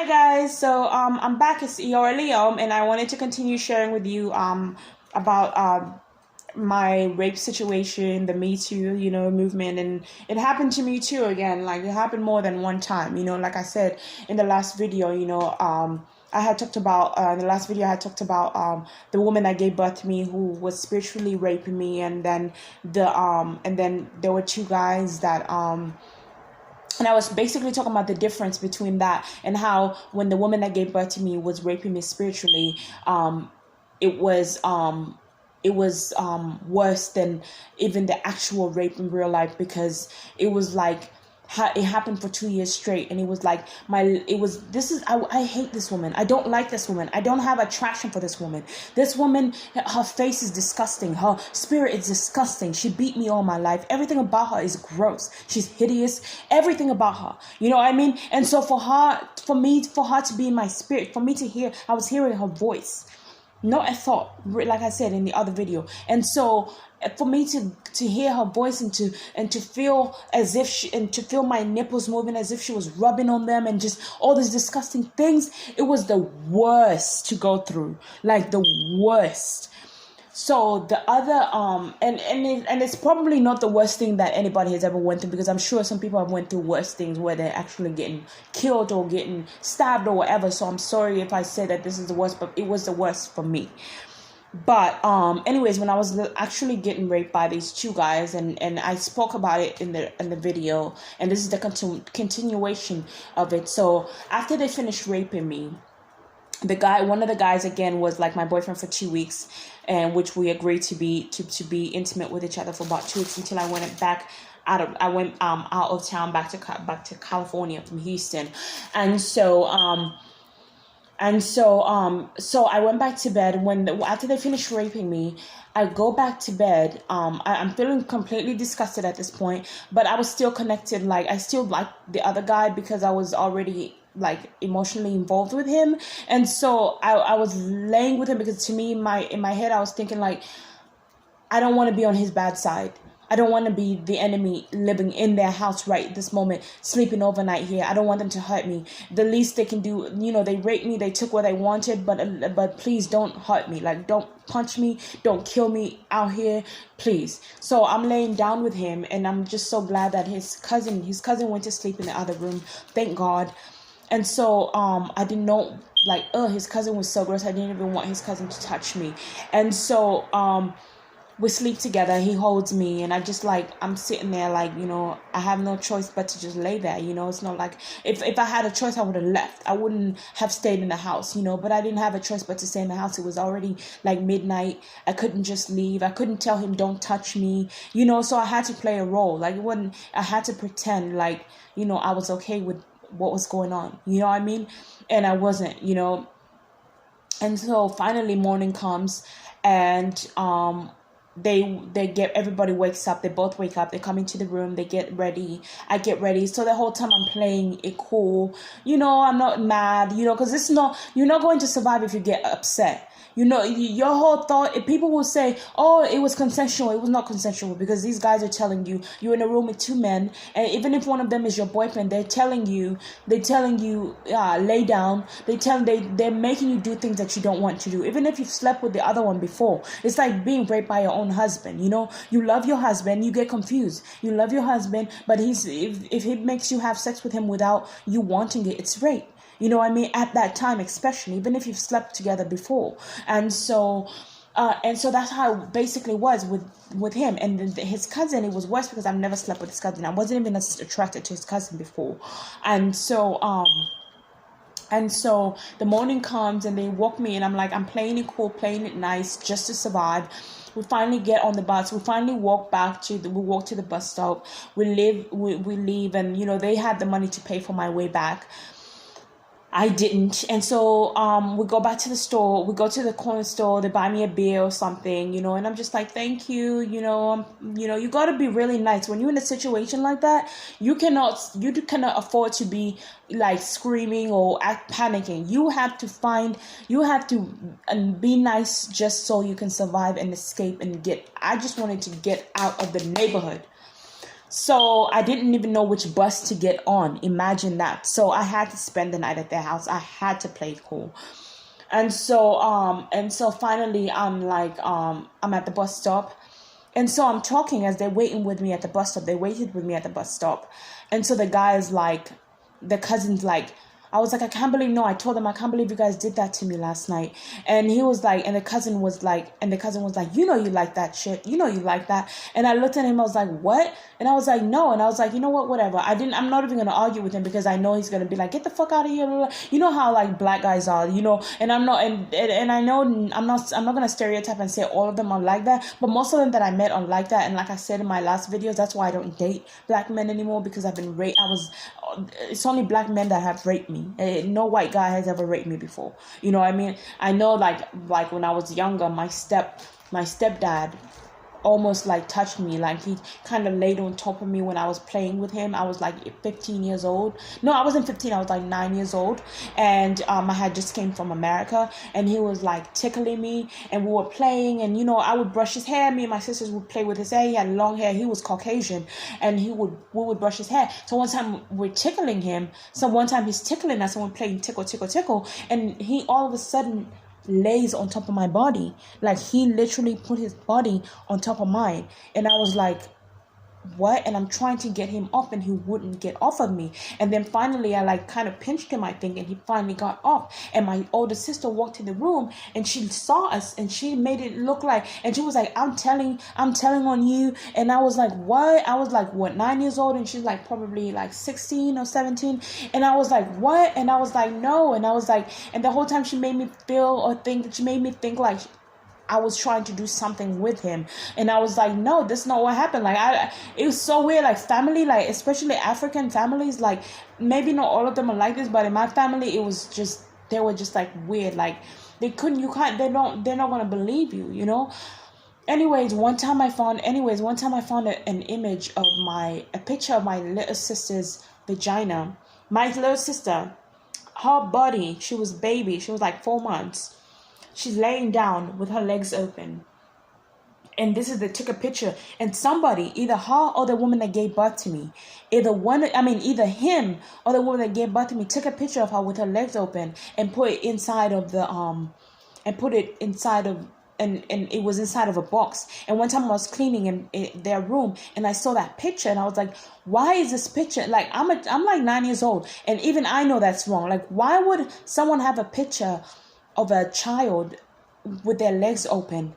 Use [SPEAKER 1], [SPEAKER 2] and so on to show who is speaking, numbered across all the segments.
[SPEAKER 1] Hi guys, so I'm back as Liam, and I wanted to continue sharing with you about my rape situation, the Me Too, movement, and it happened to me too again. Like it happened more than one time, like I said in the last video, I had talked about in the last video I had talked about the woman that gave birth to me who was spiritually raping me, and then there were two guys that and I was basically talking about the difference between that and how when the woman that gave birth to me was raping me spiritually, it was worse than even the actual rape in real life, because it was like it happened for 2 years straight, and it was like I hate this woman. I don't like this woman. I don't have attraction for this woman. This woman, her face is disgusting. Her spirit is disgusting. She beat me all my life. Everything about her is gross. She's hideous. Everything about her. You know what I mean? And so for her to be in my spirit, for me to hear, I was hearing her voice. Not a thought, like I said in the other video. And so for me to hear her voice and to feel as if to feel my nipples moving as if she was rubbing on them, and just all these disgusting things, it was the worst to go through, like the worst. So the other and it's probably not the worst thing that anybody has ever went through, because I'm sure some people have went through worse things where they're actually getting killed or getting stabbed or whatever. So I'm sorry if I say that this is the worst, but it was the worst for me. But anyways, when I was actually getting raped by these two guys, and I spoke about it in the video, and this is the continuation of it. So after they finished raping me, one of the guys again was like my boyfriend for 2 weeks, and which we agreed to be intimate with each other for about 2 weeks until I went out of town back to California from Houston. And so I went back to bed after they finished raping me. I go back to bed. I'm feeling completely disgusted at this point, but I was still connected. Like I still liked the other guy because I was already like emotionally involved with him. And so I was laying with him because to me, in my head, I was thinking like, I don't want to be on his bad side. I don't want to be the enemy living in their house right this moment, sleeping overnight here. I don't want them to hurt me. The least they can do, they raped me, they took what they wanted, but please don't hurt me. Like, don't punch me, don't kill me out here, please. So I'm laying down with him, and I'm just so glad that his cousin went to sleep in the other room. Thank God. And so I didn't know, like, his cousin was so gross. I didn't even want his cousin to touch me. And so we sleep together. He holds me, and I'm sitting there like, I have no choice but to just lay there. It's not like if I had a choice, I would have left. I wouldn't have stayed in the house, but I didn't have a choice but to stay in the house. It was already like midnight. I couldn't just leave. I couldn't tell him don't touch me, so I had to play a role. Like I had to pretend like, I was okay with what was going on. You know what I mean? And I wasn't, And so finally morning comes, and everybody wakes up. They both wake up. They come into the room. They get ready. I get ready. So the whole time I'm playing it cool. I'm not mad, because you're not going to survive if you get upset. Your whole thought, if people will say, oh, it was consensual. It was not consensual, because these guys are telling you, you're in a room with two men. And even if one of them is your boyfriend, they're telling you, lay down. They're making you do things that you don't want to do. Even if you've slept with the other one before, it's like being raped by your own husband. You love your husband, you get confused. You love your husband, but if he makes you have sex with him without you wanting it, it's rape. You know what I mean? At that time, especially, even if you've slept together before. And so that's how it basically was with him. And his cousin, it was worse because I've never slept with his cousin. I wasn't even attracted to his cousin before. And so the morning comes, and they woke me, and I'm playing it cool, playing it nice, just to survive. We finally get on the bus. We finally walk to the bus stop. We leave, and they had the money to pay for my way back. I didn't. And so we go back to the store. We go to the corner store. They buy me a beer or something, and I'm just like, thank you. You got to be really nice. When you're in a situation like that, you cannot afford to be like screaming or panicking. You have to be nice just so you can survive and escape and I just wanted to get out of the neighborhood. So I didn't even know which bus to get on. Imagine that. So I had to spend the night at their house. I had to play it cool. And so finally I'm at the bus stop. And so I'm talking as they're waiting with me at the bus stop. They waited with me at the bus stop. And so the guy is like, the cousin's like, I was like, I can't believe, no, I told him, I can't believe you guys did that to me last night. And he was like, and the cousin was like, you know, you like that shit. You know, you like that. And I looked at him, I was like, what? And I was like, no. And I was like, you know what, whatever. I'm not even going to argue with him because I know he's going to be like, get the fuck out of here. Blah, blah. You know how like black guys are, you know, and I'm not, and I know I'm not going to stereotype and say all of them are like that, but most of them that I met are like that. And like I said in my last videos, that's why I don't date black men anymore, because I've been raped. It's only black men that have raped me. No white guy has ever raped me before. You know what I mean? I know like when I was younger, my stepdad almost like touched me. Like he kind of laid on top of me when I was playing with him. I was like 15 years old. No, I wasn't 15. I was like 9 years old. And I had just came from America, and he was like tickling me, and we were playing, and you know, I would brush his hair. Me and my sisters would play with his hair. He had long hair. He was Caucasian, and we would brush his hair. So one time we're tickling him. So one time he's tickling us, and we're playing tickle, tickle, tickle. And he all of a sudden lays on top of my body. Like he literally put his body on top of mine. And I was like, what? And I'm trying to get him off, and he wouldn't get off of me. And then finally I like kind of pinched him, I think, and he finally got off. And my older sister walked in the room, and she saw us, and she made it look like, and she was like, I'm telling on you. And I was like, what? I was like, what, 9 years old? And she's like probably like 16 or 17. And I was like, what? And I was like, no. And I was like, and the whole time she made me think like I was trying to do something with him. And I was like, no, that's not what happened. Like it was so weird. Like family, like especially African families, like maybe not all of them are like this, but in my family, it was just, they were just like weird. Like they're not gonna believe you, you know. Anyways, one time I found an image of a picture of my little sister's vagina. My little sister, her body, she was baby, she was like 4 months. She's laying down with her legs open. And they took a picture. And somebody, either her or the woman that gave birth to me, either him or the woman that gave birth to me, took a picture of her with her legs open and put it inside of and it was inside of a box. And one time I was cleaning in their room, and I saw that picture, and I was like, why is this picture? Like I'm like 9 years old, and even I know that's wrong. Like, why would someone have a picture of a child with their legs open?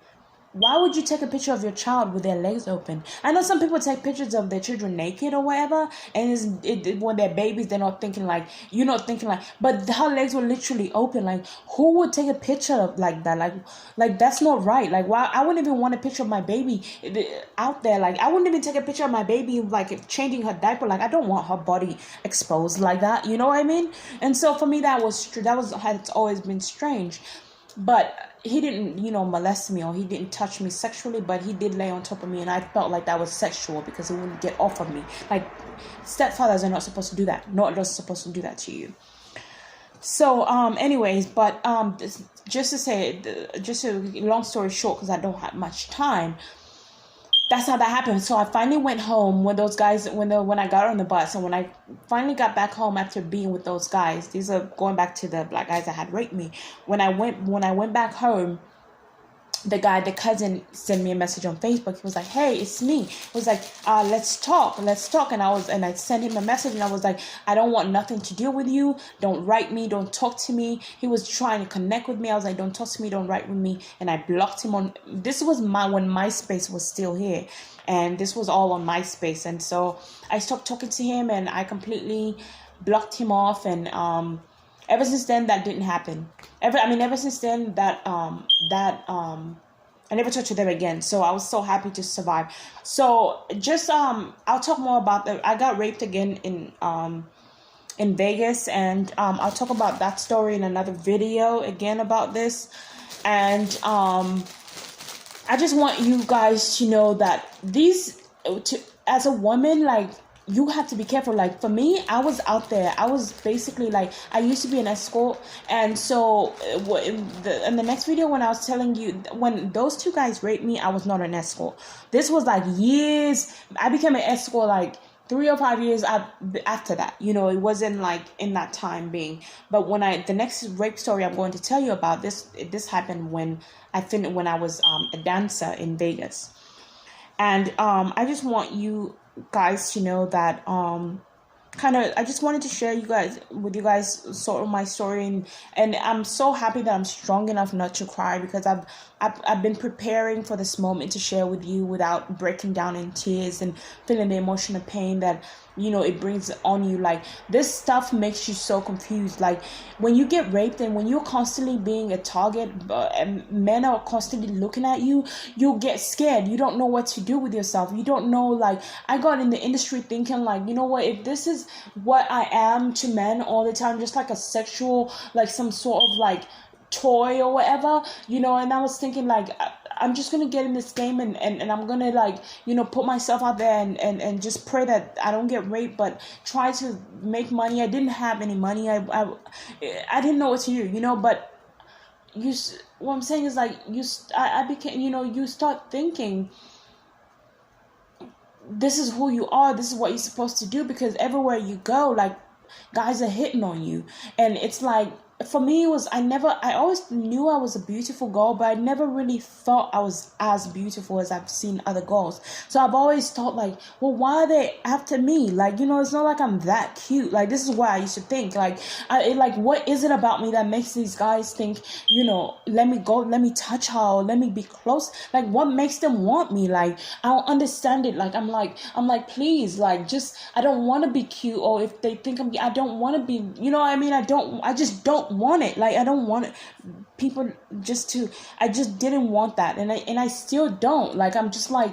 [SPEAKER 1] Why would you take a picture of your child with their legs open? I know some people take pictures of their children naked or whatever, and when they're babies, they're not thinking like, you're not thinking like, but her legs were literally open. Like, who would take a picture of like that? Like that's not right. Like, why? I wouldn't even want a picture of my baby out there. Like, I wouldn't even take a picture of my baby like changing her diaper. Like, I don't want her body exposed like that. You know what I mean? And so for me, it's always been strange. But he didn't, molest me, or he didn't touch me sexually, but he did lay on top of me, and I felt like that was sexual because he wouldn't get off of me. Like, stepfathers are not supposed to do that. Not supposed to do that to you. So, anyways, but just a long story short, because I don't have much time. That's how that happened. So I finally went home when those guys, when I got on the bus, and when I finally got back home after being with those guys, these are going back to the black guys that had raped me. When I went back home, the cousin sent me a message on Facebook. He was like, hey, it's me. He was like, let's talk. And I sent him a message, and I was like, I don't want nothing to do with you. Don't write me. Don't talk to me. He was trying to connect with me. I was like, don't talk to me. Don't write with me. And I blocked him this was when MySpace was still here. And this was all on MySpace. And so I stopped talking to him, and I completely blocked him off. And, ever since then, that didn't happen. Ever since then, I never talked to them again. So I was so happy to survive. So just I'll talk more about that. I got raped again in Vegas, and I'll talk about that story in another video again about this. And I just want you guys to know that as a woman, like, you have to be careful. Like for me, I was out there. I was basically like, I used to be an escort, and so in the next video when I was telling you, when those two guys raped me, I was not an escort. This was like years. I became an escort like 3 or 5 years after that. It wasn't like in that time being. But the next rape story I'm going to tell you about, this happened when I was a dancer in Vegas. And I just want you guys to know that I just wanted to share with you guys sort of my story, and I'm so happy that I'm strong enough not to cry, because I've been preparing for this moment to share with you without breaking down in tears and feeling the emotional pain that it brings on you. Like, this stuff makes you so confused. Like, when you get raped and when you're constantly being a target, and men are constantly looking at you, you get scared. You don't know what to do with yourself. You don't know. Like, I got in the industry thinking, like, you know what, if this is what I am to men all the time, just like a sexual, like some sort of like toy or whatever, and I was thinking, like, I'm just gonna get in this game and I'm gonna, like, put myself out there and just pray that I don't get raped, but try to make money. I didn't have any money. I didn't know what to do, but what I'm saying is, like, I became, you start thinking, this is who you are, this is what you're supposed to do, because everywhere you go, like, guys are hitting on you. And it's like, for me, it was, I always knew I was a beautiful girl, but I never really thought I was as beautiful as I've seen other girls. So I've always thought, like, well, why are they after me? Like, it's not like I'm that cute. Like, this is what I used to think. Like, what is it about me that makes these guys think, let me go, let me touch her, or let me be close? Like, what makes them want me? Like, I don't understand it. Like, I'm like, please, like, just, I don't want to be cute, or if they think I don't want to be, what I mean? I just don't want it. Like, I don't want it. I just didn't want that. And I still don't. Like, I'm just like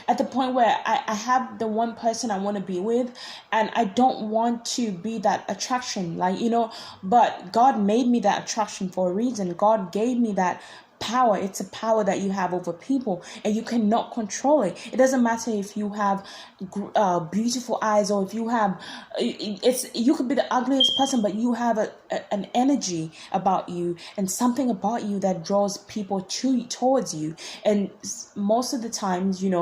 [SPEAKER 1] at the point where I have the one person I want to be with, and I don't want to be that attraction. Like, but God made me that attraction for a reason. God gave me that power. It's a power that you have over people, and you cannot control it. It doesn't matter if you have beautiful eyes, or if you have, you could be the ugliest person, but you have an energy about you and something about you that draws people towards you. And most of the times, it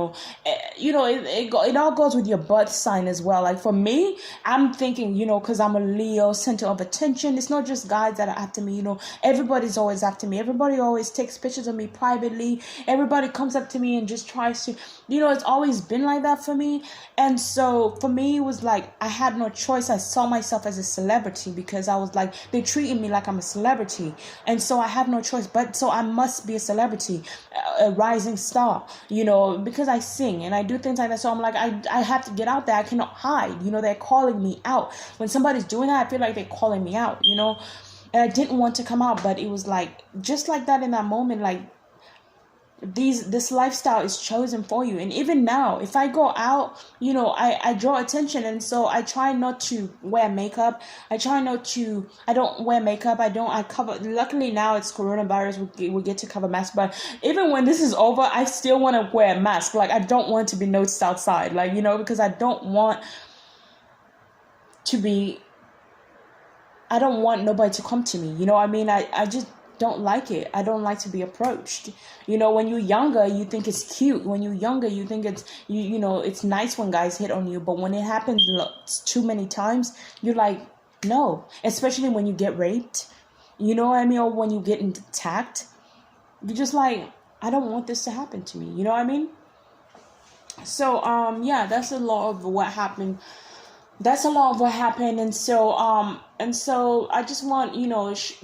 [SPEAKER 1] all goes with your birth sign as well. Like, for me, I'm thinking, because I'm a Leo, center of attention. It's not just guys that are after me. Everybody's always after me. Everybody always takes pictures of me privately. Everybody comes up to me and just tries to, it's always been like that for me. And so for me, it was like, I had no choice. I saw myself as a celebrity, because I was like, they treated me like I'm a celebrity. And so I have no choice, but so I must be a celebrity, a rising star, because I sing and I do things like that. So I'm like, I have to get out there. I cannot hide. They're calling me out. When somebody's doing that, I feel like they're calling me out, and I didn't want to come out, but it was like, just like that in that moment, like, this lifestyle is chosen for you. And even now, if I go out, I draw attention, and so I try not to wear makeup. I don't wear makeup. I cover. Luckily now it's coronavirus, we get to cover masks, but even when this is over, I still want to wear a mask. Like, I don't want to be noticed outside, like, because I don't want nobody to come to me. I mean, I just don't like it. I don't like to be approached. When you're younger, you think it's cute. When you're younger, you think it's, it's nice when guys hit on you. But when it happens too many times, you're like, no. Especially when you get raped, or when you get attacked, you're just like, I don't want this to happen to me. You know what I mean? So, yeah, that's a lot of what happened. And so I just want,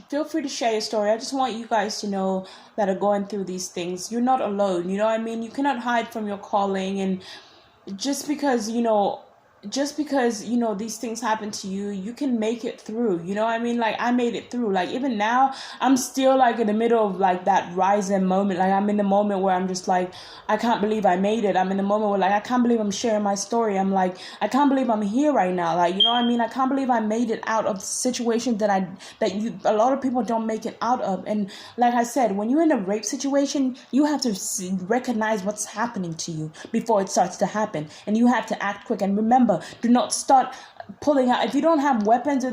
[SPEAKER 1] feel free to share your story. I just want you guys to know that are going through these things, you're not alone. You know what I mean? You cannot hide from your calling. And just because these things happen to you, you can make it through. You know what I mean? Like, I made it through. Like, even now, I'm still like in the middle of like that rising moment. Like, I'm in the moment where I'm just like, I can't believe I made it. I'm in the moment where, like, I can't believe I'm sharing my story. I'm like, I can't believe I'm here right now. Like, you know what I mean? I can't believe I made it out of situations that a lot of people don't make it out of. And like I said, when you're in a rape situation, you have to recognize what's happening to you before it starts to happen, and you have to act quick. And remember, remember, do not start pulling out. If you don't have weapons,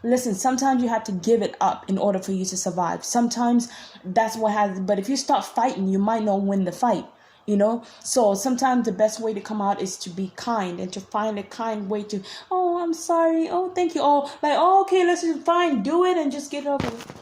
[SPEAKER 1] listen, sometimes you have to give it up in order for you to survive. Sometimes that's what has, but if you start fighting, you might not win the fight. So sometimes the best way to come out is to be kind and to find a kind way to, oh, I'm sorry, oh, thank you, oh, like, oh, okay, let's just fine, do it and just get it over with.